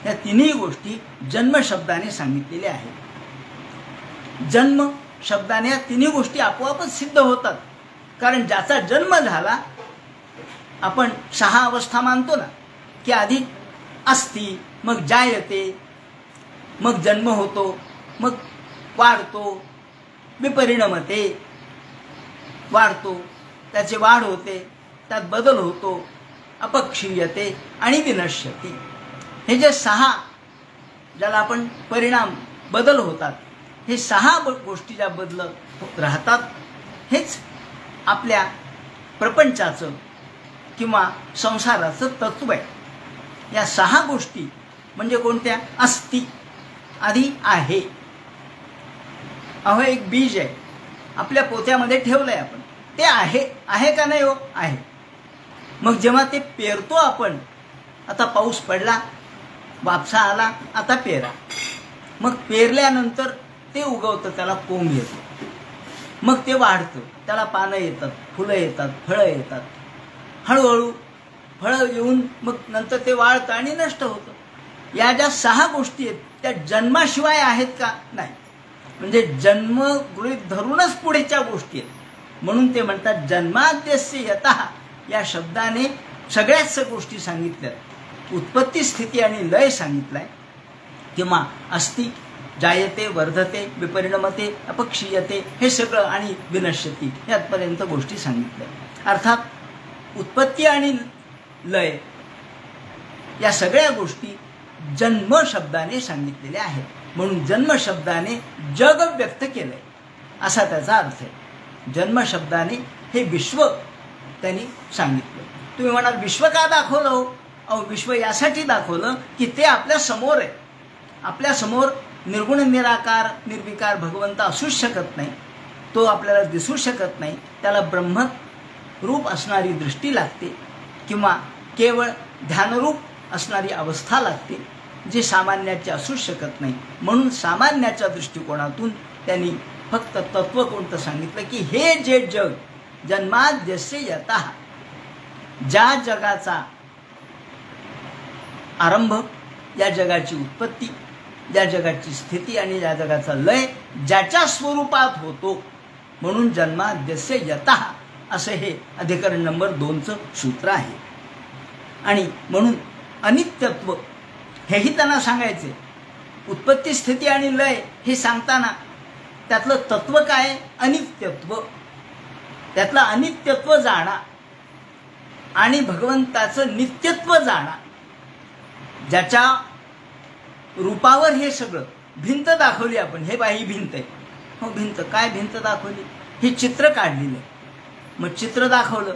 या तिन्ही गोष्टी जन्म शब्दाने सांगितलेल्या आहेत. जन्म शब्दाने या तिन्ही गोष्टी आपोआपच सिद्ध होतात. कारण ज्याचा जन्म झाला, आपण 6 अवस्था मानतो ना, की आधी अस्ति, मग जायते, मग जन्म होतो, मग वाढतो, विपरिणमते, वाढतो, त्याची वाढ होते, त्यात बदल होतो, अपक्षीयते आणि विनश्यते. हे जे 6 ज्याला आपण परिणाम, बदल होतात, हे 6 गोष्टी ज्या बदलत राहतात, हेच आपल्या प्रपंचाचं किंवा संसाराचं तत्व आहे. या 6 गोष्टी म्हणजे कोणत्या? अस्ति, आधी आहे. अहो एक बीज आहे, आपल्या पोत्यामध्ये ठेवलंय आपण, ते आहे का नाही? हो आहे. मग जेव्हा ते पेरतो आपण, आता पाऊस पडला, वापसा आला, आता पेरा. मग पेरल्यानंतर ते उगवतं, त्याला कोंब येतो, मग ते वाढतं, त्याला पानं येतात, फुलं येतात, फळं येतात. हळूहळू फळं येऊन मग नंतर ते वाढतं आणि नष्ट होतं. या ज्या 6 गोष्टी आहेत त्या जन्माशिवाय आहेत का? नाही. म्हणजे जन्म गृहीत धरूनच पुढेच्या गोष्टी आहेत. म्हणून ते म्हणतात जन्माद्यस्य यतः. या शब्दाने सगळ्याच गोष्टी सांगितल्यात. उत्पत्ती, स्थिती आणि लय सांगितलाय, किंवा अस्ति, जायते, वर्धते, विपरिणमते, अपक्षीयते, हे सगळं, आणि विनश्यती, यापर्यंत गोष्टी सांगितल्या. अर्थात उत्पत्ती आणि लय या सगळ्या गोष्टी जन्म शब्दाने सांगितलेल्या आहेत. म्हणून जन्म शब्दाने जग व्यक्त केलंय असा त्याचा अर्थ आहे. जन्म शब्दाने हे विश्व त्यांनी सांगितलं. तुम्ही म्हणाल विश्व का दाखवलं हो? अहो विश्व यासाठी दाखवलं की ते आपल्या समोर आहे. आपल्या समोर निर्गुण, निराकार, निर्विकार भगवंत असूच शकत नाही. तो आपल्याला दिसू शकत नाही. त्याला ब्रह्म रूप असणारी दृष्टी लागते, किंवा केवळ ध्यानरूप असणारी अवस्था लागते, जे सामान्याचे असू शकत नाही. म्हणून सामान्याच्या दृष्टिकोनातून त्यांनी फक्त तत्व कोणतं सांगितलं की हे जे जग जन्माद्यस्य यतः, ज्या जगाचा आरंभ, या जगाची उत्पत्ती, या जगाची स्थिती आणि या जगाचा लय ज्याच्या स्वरूपात होतो, म्हणून जन्माद्यस्य यतः असं हे अधिकरण नंबर 2चं सूत्र आहे. आणि म्हणून अनित्यत्व हेही त्यांना सांगायचे. उत्पत्ती, स्थिती आणि लय हे सांगताना त्यातलं तत्व काय? अनित्यत्व. त्यातलं अनित्यत्व जाणा आणि भगवंताचं नित्यत्व जाणा. ज्याच्या रूपावर हे सगळं, भिंत दाखवली आपण, हे बाई भिंत आहे. हो भिंत, काय भिंत दाखवली? हे चित्र काढलेलं आहे. मग चित्र दाखवलं,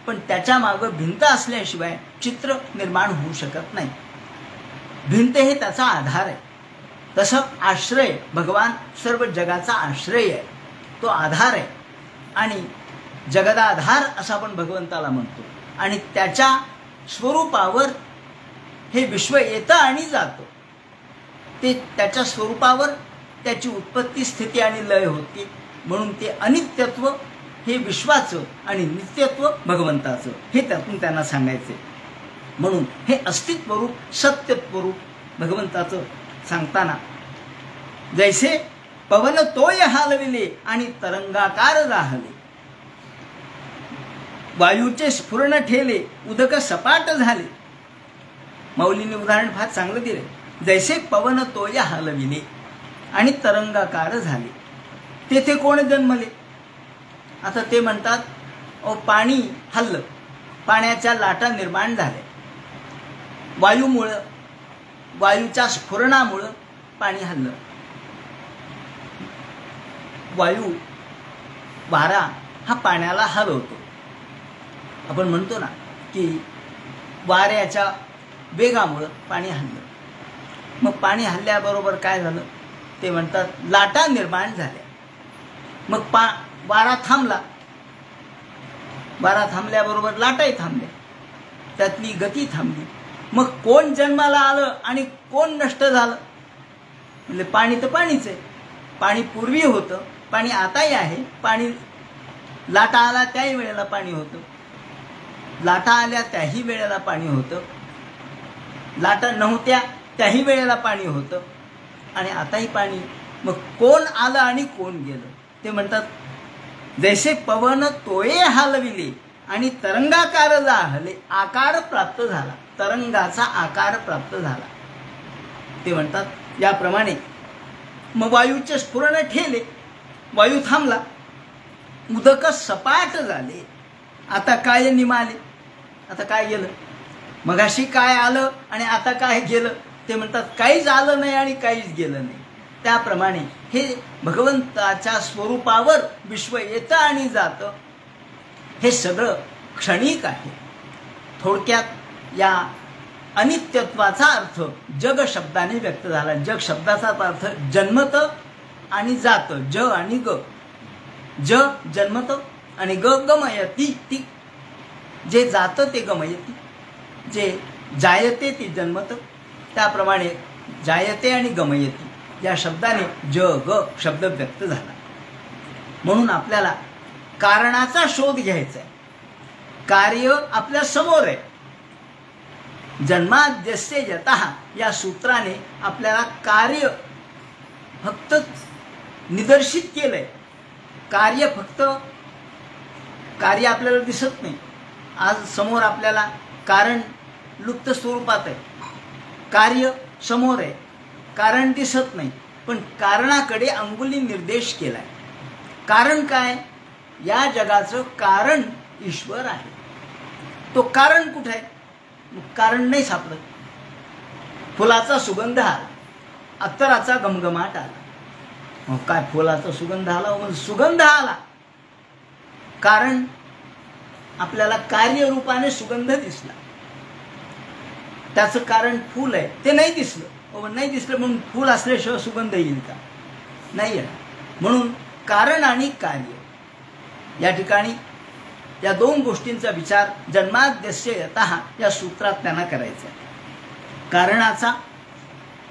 पण त्याच्या मागं भिंत असल्याशिवाय चित्र निर्माण होऊ शकत नाही. भिंत हे त्याचा आधार आहे. तसं आश्रय, भगवान सर्व जगाचा आश्रय आहे, तो आधार आहे. आणि जगदाधार असं आपण भगवंताला म्हणतो. आणि त्याच्या स्वरूपावर हे विश्व येतं आणि जातं. ते त्याच्या स्वरूपावर त्याची उत्पत्ती, स्थिती आणि लय होती. म्हणून ते अनित्यत्व हे विश्वाचं आणि नित्यत्व भगवंताचं, हे त्यातून त्यांना सांगायचे. म्हणून हे अस्तित्वरूप, सत्यत्वरूप भगवंताचं सांगताना, जैसे पवन तोय हालविले आणि तरंगाकार राहले, वायूचे स्फुरण ठेले, उदक सपाट झाले. माऊलीने उदाहरण फार चांगलं दिले. जैसे पवन तोय हालविले आणि तरंगाकार झाले. तेथे कोण जन्मले? आता ते म्हणतात पाणी हल्लं, पाण्याच्या लाटा निर्माण झाल्या, वायूमुळं, वायूच्या स्फुरणामुळं पाणी हल्लं. वायू, वारा हा पाण्याला हलवतो. आपण म्हणतो ना की वाऱ्याच्या वेगामुळं पाणी हल्लं. मग पाणी हल्ल्याबरोबर काय झालं? ते म्हणतात लाटा निर्माण झाल्या. मग वारा थांबला. वारा थांबल्याबरोबर लाटाही थांबल्या, त्यातली गती थांबली. मग कोण जन्माला आलं आणि कोण नष्ट झालं? म्हणजे पाणी तर पाणीच आहे. पाणी पूर्वी होतं, पाणी आताही आहे. पाणी लाटा आला त्याही वेळेला पाणी होतं, लाटा आल्या त्याही वेळेला पाणी होतं, लाटा नव्हत्या त्याही वेळेला पाणी होतं आणि आताही पाणी. मग कोण आलं आणि कोण गेलं? ते म्हणतात जैसे पवन तोये हालविले आणि तरंगाकार जाहले, आकार प्राप्त झाला, तरंगाचा आकार प्राप्त झाला. ते म्हणतात याप्रमाणे मग वायूचे स्फुरण ठेले, वायू थांबला, उदक सपाट झाले. आता काय निमाले? आता काय गेलं? मगाशी काय आलं आणि आता काय गेलं? ते म्हणतात काहीच आलं नाही आणि काहीच गेलं नाही. त्याप्रमाणे हे भगवंताच्या स्वरूपावर विश्व येतं आणि जातं. हे सगळं क्षणिक आहे. थोडक्यात या अनित्यत्वाचा अर्थ जग शब्दाने व्यक्त झाला. जग शब्दाचा अर्थ जन्मतं आणि जातं, ज आणि ग. ज जन्मतं आणि ग गमयती. ती जे जातं ते गमयती, जे जायते ते जन्मतं. त्याप्रमाणे जायते आणि गमयती या शब्दाने ज ग शब्द व्यक्त झाला. म्हणून आपल्याला कारणाचा शोध घ्यायचा आहे. कार्य आपल्या समोर आहे. जन्माद्यस्य यतः या सूत्राने आपल्याला कार्य फक्त निदर्शित केलंय. कार्य आपल्याला दिसत नाही. आज समोर आपल्याला कारण लुप्त स्वरूपात आहे, कार्य समोर आहे, कारण दिसत नाही. पण कारणाकडे अंगुली निर्देश केलाय. कारण काय? या जगाचं कारण ईश्वर आहे. तो कारण कुठे आहे? कारण नाही सापडत. फुलाचा सुगंध आला, अत्तराचा घमघमाट आला. काय फुलाचा सुगंध आला? सुगंध आला, कारण आपल्याला कार्यरूपाने सुगंध दिसला. त्याचं कारण फूल आहे, ते नाही दिसलं. नाही दिसलं म्हणून फूल असल्याशिवाय सुगंध येईल का? नाही येणार. म्हणून कारण आणि कार्य या ठिकाणी या दोन गोष्टींचा विचार जन्माद्यस्य यतः या सूत्रात त्यांना करायचा. कारणाचा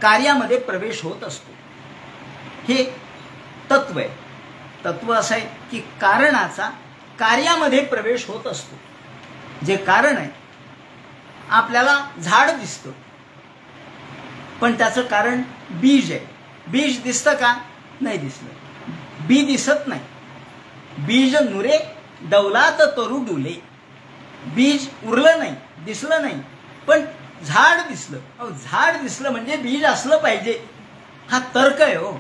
कार्यामध्ये प्रवेश होत असतो, हे तत्व आहे. तत्व असं आहे की कारणाचा कार्यामध्ये प्रवेश होत असतो. जे कारण आहे, आपल्याला झाड दिसतं पण त्याचं कारण बीज आहे. बीज दिसतं का? नाही दिसलं. बी दिसत नाही. बीज नुरे डौलात तरू डुले. बीज उरलं नाही, दिसलं नाही, पण झाड दिसलं. झाड दिसलं म्हणजे बीज असलं पाहिजे. हा तर्क आहे हो,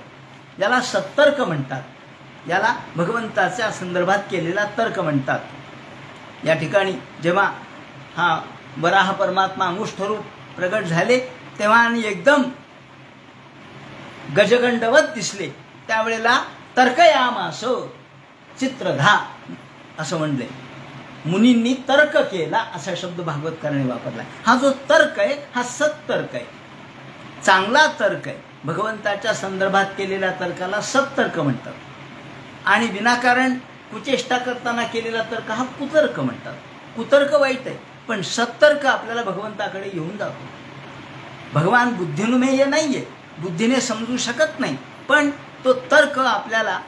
याला सत्तर्क म्हणतात. याला भगवंताच्या संदर्भात केलेला तर्क म्हणतात. या ठिकाणी जेव्हा हा वराह परमात्मा अंगुष्ठरूप प्रगट झाले तेव्हा आणि एकदम गजगंडवत दिसले, त्यावेळेला तर्कयामास चित्रधा असं म्हणले. मुनींनी तर्क केला असा शब्द भागवतकाराने वापरला. हा जो तर्क आहे हा सत्तर्क आहे, चांगला तर्क आहे. भगवंताच्या संदर्भात केलेल्या तर्काला सत्तर्क म्हणतात आणि विनाकारण कुचेष्टा करताना केलेला तर्क हा कुतर्क म्हणतात. कुतर्क वाईट आहे, पण सत्तर्क आपल्याला भगवंताकडे घेऊन जातो. भगवान बुद्धिनुमेय नाहीये, बुद्धीने समजू शकत नाही, पण तो तर्क आपल्याला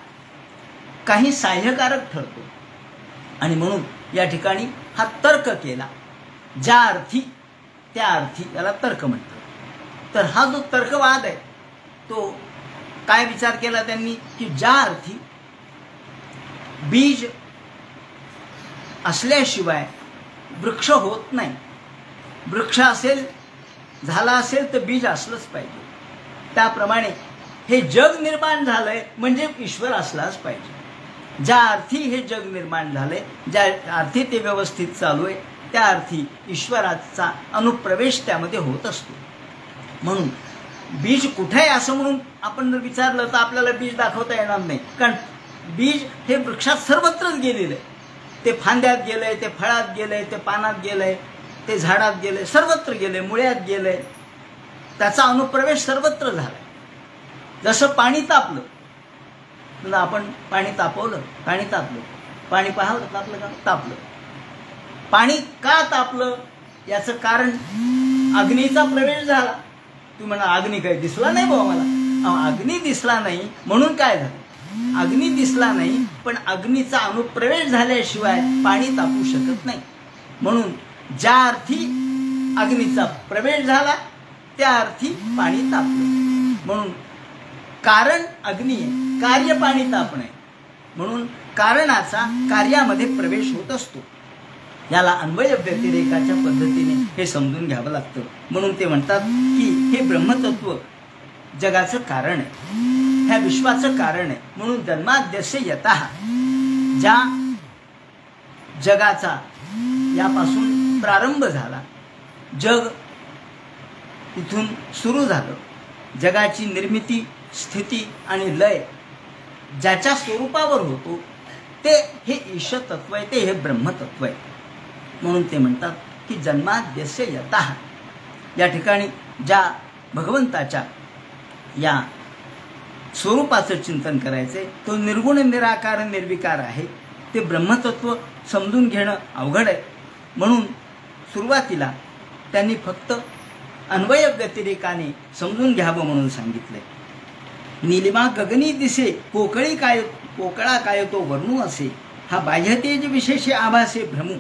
काही साह्यकारक ठरतो. आणि म्हणून या ठिकाणी हा तर्क केला, ज्या अर्थी त्या अर्थी याला तर्क म्हणतात. तर हा जो तर्कवाद आहे तो काय विचार केला त्यांनी की ज्या अर्थी बीज असल्याशिवाय वृक्ष होत नाही. वृक्ष असेल, झाला असेल तर बीज असलंच पाहिजे. त्याप्रमाणे हे जग निर्माण झालंय म्हणजे ईश्वर असलाच पाहिजे. ज्या अर्थी हे जग निर्माण झालंय, ज्या अर्थी ते व्यवस्थित चालू आहे, त्या अर्थी ईश्वराचा अनुप्रवेश त्यामध्ये होत असतो. म्हणून बीज कुठे आहे असं म्हणून आपण जर विचारलं तर आपल्याला बीज दाखवता येणार नाही. कारण बीज हे वृक्षात सर्वत्रच गेलेलं आहे. ते फांद्यात गेलंय, ते फळात गेलंय, ते पानात गेलंय, ते झाडात गेलंय, सर्वत्र गेलंय, मुळ्यात गेलंय. त्याचा अनुप्रवेश सर्वत्र झालाय. जसं पाणी तापलं, आपण पाणी तापवलं, पाणी तापलं, पाणी पाहावं तापलं का? तापलं. पाणी का तापलं याचं कारण अग्नीचा प्रवेश झाला. तू म्हणा अग्नी काही दिसला नाही बाबा मला, अग्नी दिसला नाही म्हणून काय झालं? अग्नी दिसला नाही, पण अग्नीचा अनुप्रवेश झाल्याशिवाय पाणी तापू शकत नाही. म्हणून ज्या अर्थी अग्नीचा प्रवेश झाला त्या अर्थी पाणी तापलं. म्हणून कारण अग्नी आहे, कार्य पाणी तापणे. म्हणून कारणाचा कार्यामध्ये प्रवेश होत असतो. याला अन्वय व्यतिरेकाच्या पद्धतीने हे समजून घ्यावं लागतं. म्हणून ते म्हणतात की हे ब्रह्मतत्व जगाचं कारण आहे, ह्या विश्वाचं कारण आहे. म्हणून जन्माद्यस्य यतः, ज्या जगाचा यापासून प्रारंभ झाला, जग इथून सुरू झालं, जगाची निर्मिती, स्थिती आणि लय ज्याच्या स्वरूपावर होतो ते हे ईशतत्व आहे, ते हे ब्रह्मतत्व आहे. म्हणून ते म्हणतात की जन्माद्यस्य यतः, या ठिकाणी ज्या भगवंताच्या या स्वरूपाचं चिंतन करायचंय, तो निर्गुण, निराकार, निर्विकार आहे. ते ब्रह्मतत्व समजून घेणं अवघड आहे. म्हणून सुरुवातीला त्यांनी फक्त अन्वय व्यतिरेकाने समजून घ्यावं म्हणून सांगितलंय. नीलिमा गगनी दिसे, पोकळा काय तो वर्णू असे, हा बाह्यतेज विशेषे आभासे भ्रमू.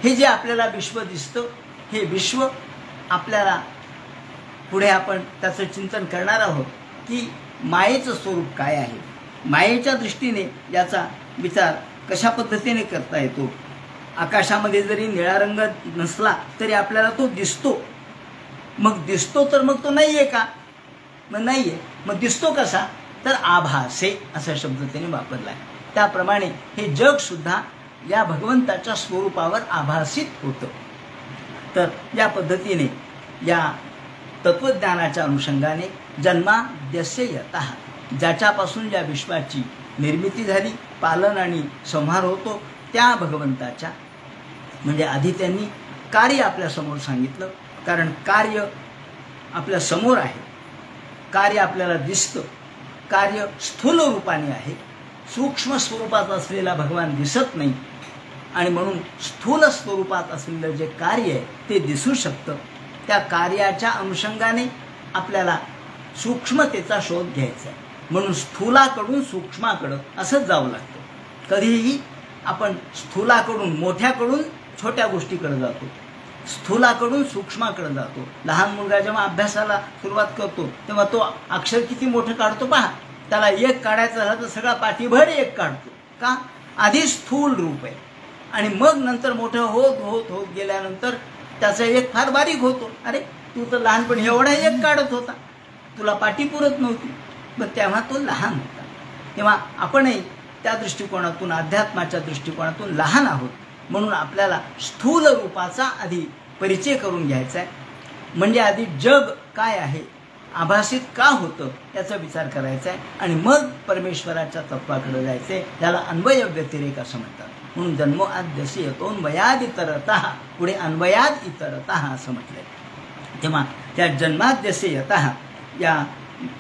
हे जे आपल्याला विश्व दिसतं, हे विश्व आपल्याला पुढे आपण त्याचं चिंतन करणार आहोत की मायेचं स्वरूप काय आहे. मायेच्या दृष्टीने याचा विचार कशा पद्धतीने करता येतो. आकाशामध्ये जरी निळा रंग नसला तरी आपल्याला तो दिसतो. मग दिसतो तर मग तो नाही आहे का? मग नाही आहे. मग दिसतो कसा? तर आभासे असा शब्द त्याने वापरला आहे. त्याप्रमाणे हे जग सुद्धा या भगवंताच्या स्वरूपावर आभासित होतं. तर या पद्धतीने या तत्वज्ञानाच्या अनुषंगाने जन्माद्यस्य यतः, ज्याच्यापासून या विश्वाची निर्मिती झाली, पालन आणि संहार होतो, त्या भगवंताच्या, म्हणजे आधी त्यांनी कार्य आपल्यासमोर सांगितलं. कारण कार्य आपल्या समोर आहे, कार्य आपल्याला दिसतं, कार्य स्थूल रूपाने आहे, सूक्ष्म स्वरूपात असलेला भगवान दिसत नाही. आणि म्हणून स्थूल स्वरूपात असलेलं जे कार्य आहे ते दिसू शकतं. त्या कार्याच्या अनुषंगाने आपल्याला सूक्ष्मतेचा शोध घ्यायचा आहे. म्हणून स्थूलाकडून सूक्ष्माकडं असंच जावं लागतं. कधीही आपण स्थूलाकडून, मोठ्याकडून छोट्या गोष्टीकडे जातो, स्थूलाकडून सूक्ष्माकडे जातो. लहान मुलगा जेव्हा अभ्यासाला सुरुवात करतो तेव्हा तो अक्षर किती मोठं काढतो पहा. त्याला एक काढायचं झालं तर सगळा पाठीभर एक काढतो. का? आधी स्थूल रूप आहे आणि मग नंतर मोठं होत होत होत गेल्यानंतर त्याचा एक फार बारीक होतो. अरे तू तर लहानपणी एवढा एक काढत होता, तुला पाठी पुरत नव्हती, पण तेव्हा तो लहान होता. तेव्हा आपणही त्या दृष्टिकोनातून, अध्यात्माच्या दृष्टिकोनातून लहान आहोत. म्हणून आपल्याला स्थूल रूपाचा आधी परिचय करून घ्यायचा आहे. म्हणजे आधी जग काय आहे, आभासित का होतं याचा विचार करायचा आहे आणि मग परमेश्वराच्या तत्वाकडे जायचं आहे. त्याला अन्वय व्यतिरेक असं म्हणतात. म्हणून जन्मोआद्यस्य यतोन्वयाद इतरतः, पुढे अन्वयाद इतरतः असं म्हटलंय. तेव्हा त्या जन्माद्यस्य यतः या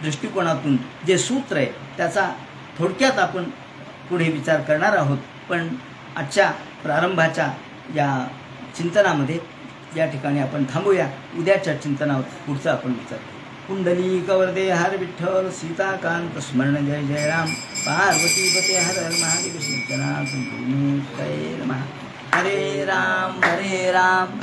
दृष्टिकोनातून जे सूत्र आहे त्याचा थोडक्यात आपण पुढे विचार करणार आहोत. पण आजच्या प्रारंभाच्या या चिंतनामध्ये या ठिकाणी आपण थांबूया. उद्याच्या चिंतनावर पुढचा आपण विचार करू. कुंडली कवरदे हर विठ्ठल, सीताकांत स्मरण, जय जय राम. पार्वती पते हर हर महादेव, सिद्धनाथ नमः. हरे राम राम